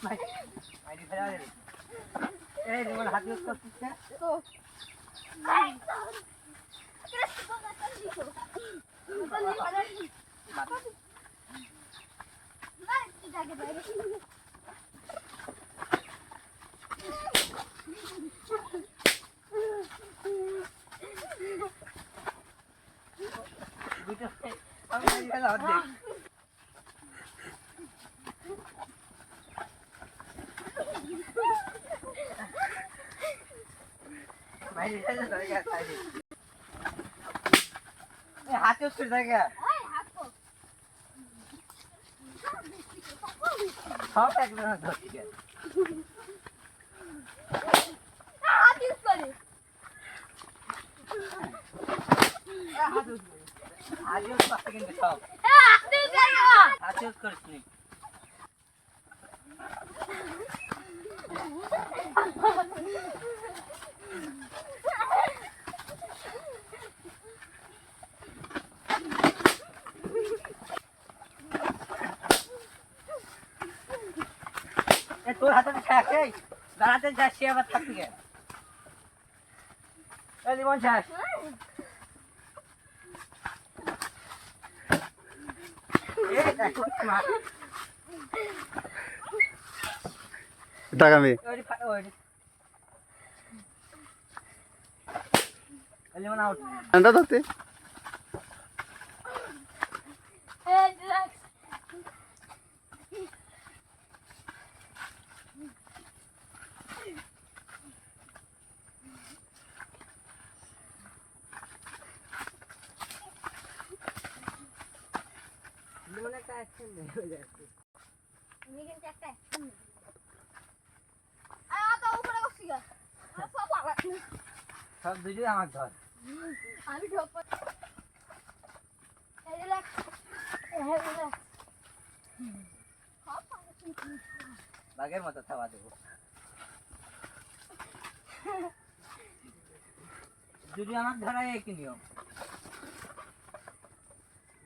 মাইরি ফেলা দে এই তোমার হাত ইউজ করছিস না তো আমি মাইরি ফেলা অর্ধেক মাইরি ফেলা দরকার তাই এই হাত ইউজ করে দেখা সব একদম ধরছি হাত ইউজ করে হাত ইউজ করতে কিন্তু সব হাত ইউজ করে হাত ইউজ করিস নি তোর হাতে থাকে দাঁড়াতে যাচ্ছি আবার থাকতে গে জীবন শেষ টাকামি ঠান্ডা ধরতে সব দুজনে আমার ধর আমি ঢোক বাঘের মতো থাবা দেবো যদি আমার ধরা একই নিয়ম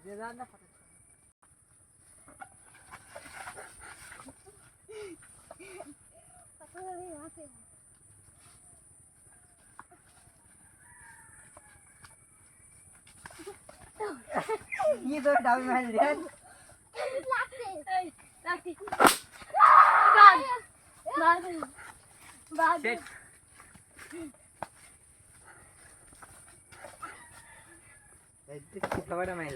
যে রান্না ये तो डाल में है खबर है मैं